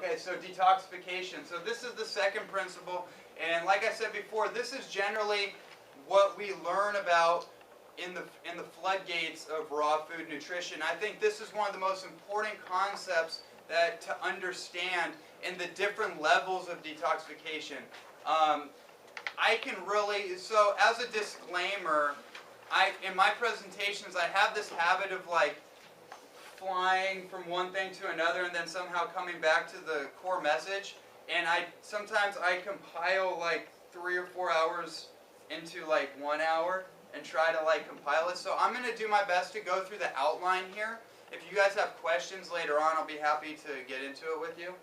Okay, so detoxification. So this is the second principle, and like I said before, this is generally what we learn about in the floodgates of raw food nutrition. I think this is one of the most important concepts that to understand in the different levels of detoxification. I can really, so as a disclaimer, in my presentations I have this habit of like flying from one thing to another and then somehow coming back to the core message, and sometimes I compile like 3 or 4 hours into like 1 hour and try to like compile it. So I'm going to do my best to go through the outline here. If you guys have questions later on, I'll be happy to get into it with you.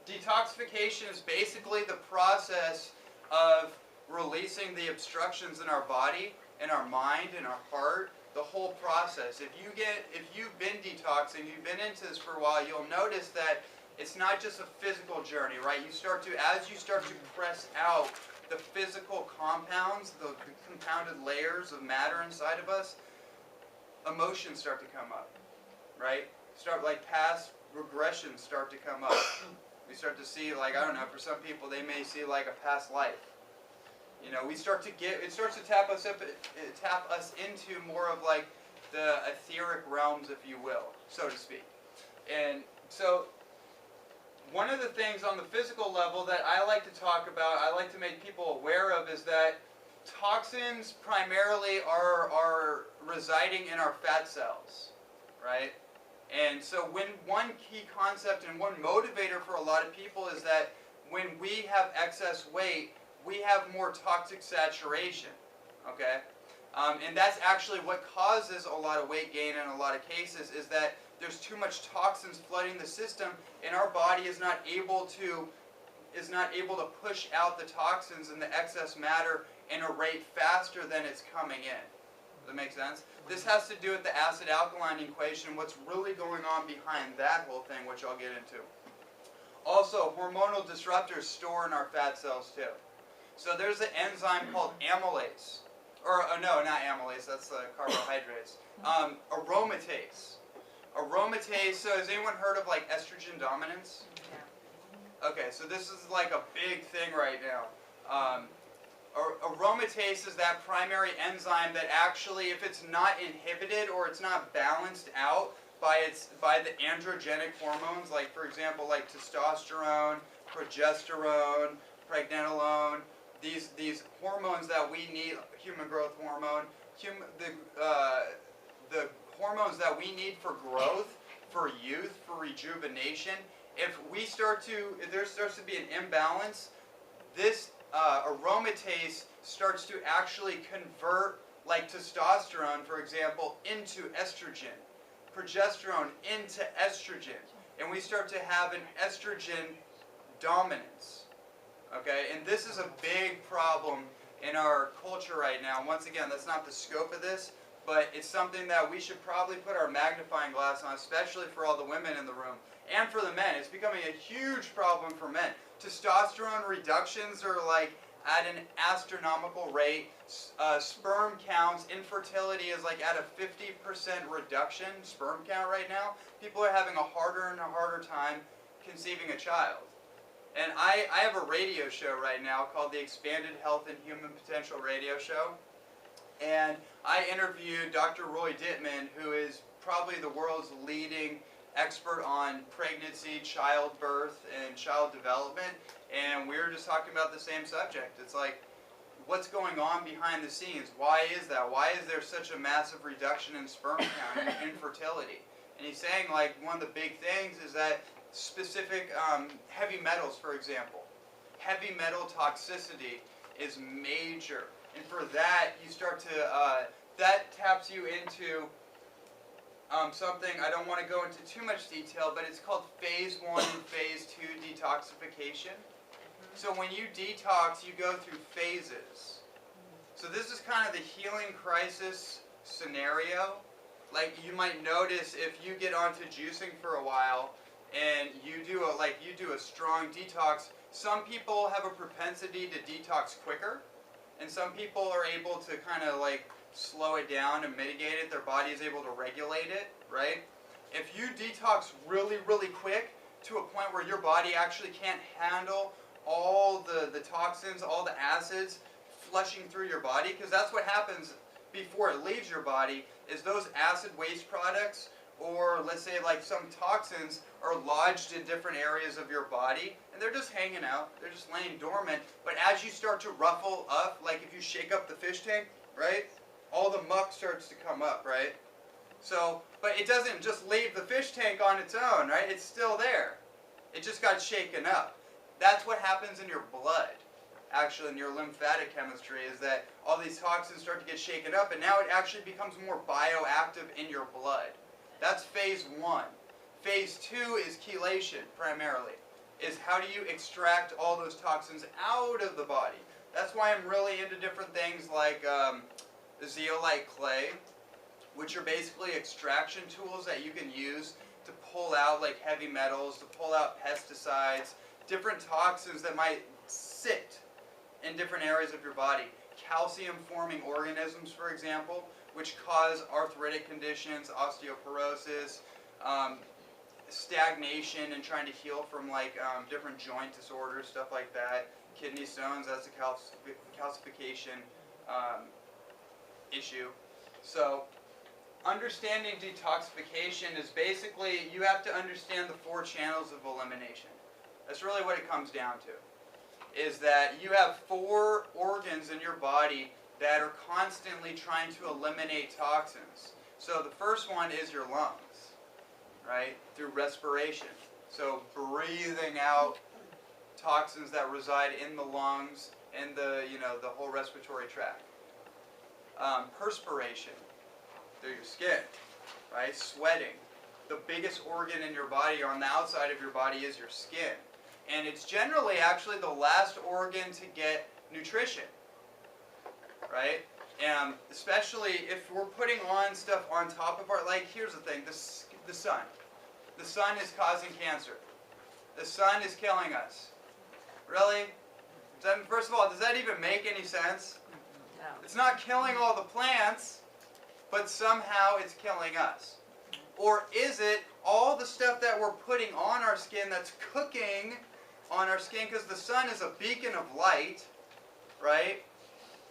Detoxification is basically the process of releasing the obstructions in our body, in our mind, in our heart, the whole process. If you've been detoxing, you've been into this for a while, you'll notice that it's not just a physical journey, right? As you start to press out the physical compounds, the compounded layers of matter inside of us, emotions start to come up, right? Past regressions start to come up. We start to see, like, I don't know, for some people they may see like a past life. You know, it starts to tap us into more of like the etheric realms, if you will, so to speak. And so one of the things on the physical level that I like to talk about, I like to make people aware of, is that toxins primarily are residing in our fat cells, right? And so one key concept and one motivator for a lot of people is that when we have excess weight, we have more toxic saturation, okay? And that's actually what causes a lot of weight gain in a lot of cases, is that there's too much toxins flooding the system, and our body is not able to push out the toxins and the excess matter in a rate faster than it's coming in. Does that make sense? This has to do with the acid-alkaline equation, what's really going on behind that whole thing, which I'll get into. Also, hormonal disruptors store in our fat cells too. So there's an enzyme called amylase. No, not amylase, that's the carbohydrates. Aromatase. Aromatase, so has anyone heard of like estrogen dominance? Yeah. Okay, so this is like a big thing right now. Aromatase is that primary enzyme that actually, if it's not inhibited or it's not balanced out by the androgenic hormones, like for example, like testosterone, progesterone, pregnenolone, these hormones that we need, human growth hormone, the hormones that we need for growth, for youth, for rejuvenation, if there starts to be an imbalance, this aromatase starts to actually convert, like testosterone, for example, into estrogen, progesterone into estrogen, and we start to have an estrogen dominance. Okay, and this is a big problem in our culture right now. Once again, that's not the scope of this, but it's something that we should probably put our magnifying glass on, especially for all the women in the room. And for the men, it's becoming a huge problem for men. Testosterone reductions are like at an astronomical rate. Sperm counts, infertility is like at a 50% reduction, sperm count right now. People are having a harder and a harder time conceiving a child. And I have a radio show right now called the Expanded Health and Human Potential Radio Show. And I interviewed Dr. Roy Dittman, who is probably the world's leading expert on pregnancy, childbirth, and child development. And we were just talking about the same subject. It's like, what's going on behind the scenes? Why is that? Why is there such a massive reduction in sperm count and infertility? And he's saying, like, one of the big things is that specific heavy metals, for example. Heavy metal toxicity is major. And for that, you start to, that taps you into something, I don't want to go into too much detail, but it's called Phase 1 and Phase 2 detoxification. So when you detox, you go through phases. So this is kind of the healing crisis scenario. Like you might notice if you get onto juicing for a while, and you do a strong detox, some people have a propensity to detox quicker, and some people are able to kind of like slow it down and mitigate it. Their body is able to regulate it, right? If you detox really, really quick, to a point where your body actually can't handle all the toxins, all the acids flushing through your body, because that's what happens before it leaves your body, is those acid waste products, or let's say like some toxins, are lodged in different areas of your body, and they're just hanging out, they're just laying dormant. But as you start to ruffle up, like if you shake up the fish tank, right, all the muck starts to come up, right? So, but it doesn't just leave the fish tank on its own, right? It's still there. It just got shaken up. That's what happens in your blood, actually, in your lymphatic chemistry, is that all these toxins start to get shaken up, and now it actually becomes more bioactive in your blood. That's phase 1. Phase 2 is chelation, primarily, is how do you extract all those toxins out of the body. That's why I'm really into different things like the zeolite clay, which are basically extraction tools that you can use to pull out like heavy metals, to pull out pesticides, different toxins that might sit in different areas of your body. Calcium-forming organisms, for example, which cause arthritic conditions, osteoporosis, stagnation and trying to heal from like different joint disorders, stuff like that. Kidney stones, that's a calcification issue. So understanding detoxification is basically, you have to understand the 4 channels of elimination. That's really what it comes down to, is that you have 4 organs in your body that are constantly trying to eliminate toxins. So the first one is your lungs, right, through respiration. So breathing out toxins that reside in the lungs and the whole respiratory tract. Perspiration through your skin, right? Sweating. The biggest organ in your body, on the outside of your body, is your skin. And it's generally actually the last organ to get nutrition, right? And especially if we're putting on stuff on top of our, like, here's the thing, the sun. The sun is causing cancer. The sun is killing us. Really? First of all, does that even make any sense? No. It's not killing all the plants, but somehow it's killing us. Or is it all the stuff that we're putting on our skin that's cooking on our skin, because the sun is a beacon of light, right?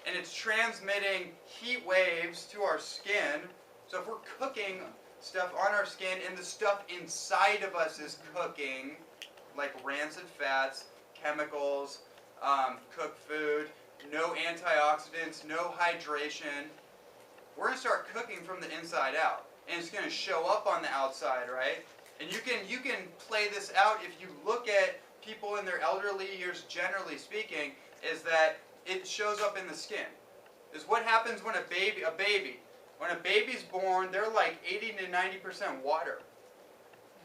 And it's transmitting heat waves to our skin. So if we're cooking stuff on our skin and the stuff inside of us is cooking, like rancid fats, chemicals, cooked food, no antioxidants, no hydration, we're going to start cooking from the inside out. And it's going to show up on the outside, right? And you can play this out if you look at people in their elderly years, generally speaking, is that it shows up in the skin. Is what happens when when a baby's born, they're like 80 to 90% water.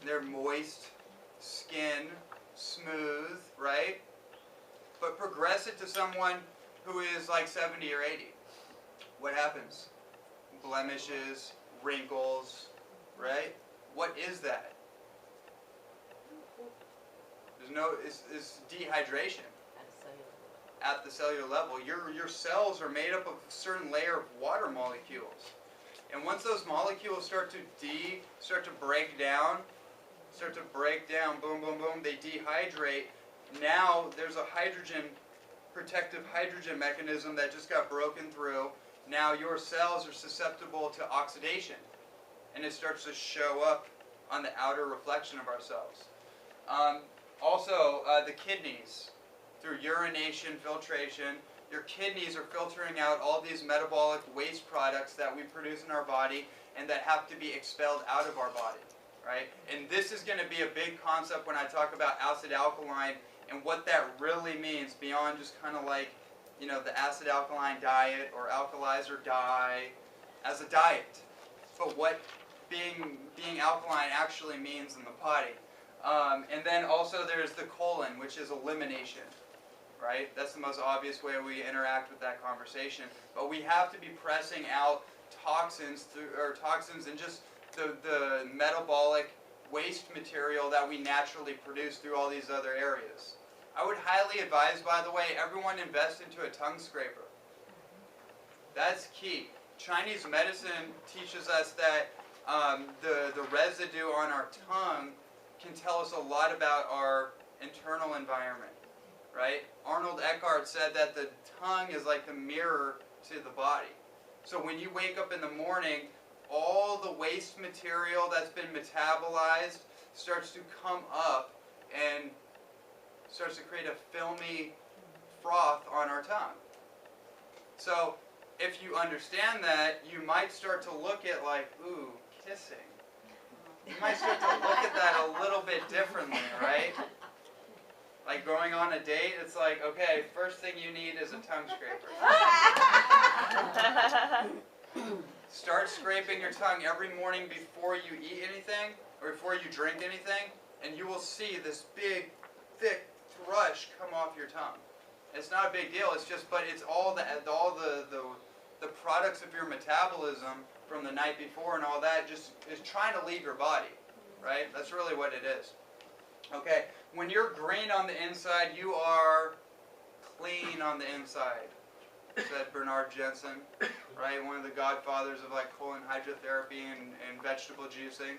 They're moist, skin, smooth, right? But progress it to someone who is like 70 or 80. What happens? Blemishes, wrinkles, right? What is that? It's dehydration. At the cellular level. Your cells are made up of a certain layer of water molecules. And once those molecules start to break down, boom, boom, boom, they dehydrate. Now there's a protective hydrogen mechanism that just got broken through. Now your cells are susceptible to oxidation. And it starts to show up on the outer reflection of our cells. Also, the kidneys. Through urination, filtration, your kidneys are filtering out all these metabolic waste products that we produce in our body and that have to be expelled out of our body, right? And this is going to be a big concept when I talk about acid-alkaline and what that really means beyond just kind of like, the acid-alkaline diet or alkalize or die as a diet. But what being alkaline actually means in the body. And then also there's the colon, which is elimination. Right? That's the most obvious way we interact with that conversation. But we have to be pressing out toxins and just the metabolic waste material that we naturally produce through all these other areas. I would highly advise, by the way, everyone invest into a tongue scraper. That's key. Chinese medicine teaches us that the residue on our tongue can tell us a lot about our internal environment, right? Arnold Eckhart said that the tongue is like the mirror to the body. So when you wake up in the morning, all the waste material that's been metabolized starts to come up and starts to create a filmy froth on our tongue. So if you understand that, you might start to look at like, ooh, kissing. You might start to look at that a little bit differently, right? Like going on a date, it's like, okay, first thing you need is a tongue scraper. Start scraping your tongue every morning before you eat anything or before you drink anything, and you will see this big, thick thrush come off your tongue. It's not a big deal. It's just, but it's all the products of your metabolism from the night before and all that just is trying to leave your body, right? That's really what it is. Okay, when you're green on the inside, you are clean on the inside, said Bernard Jensen, right? One of the godfathers of like colon hydrotherapy and vegetable juicing.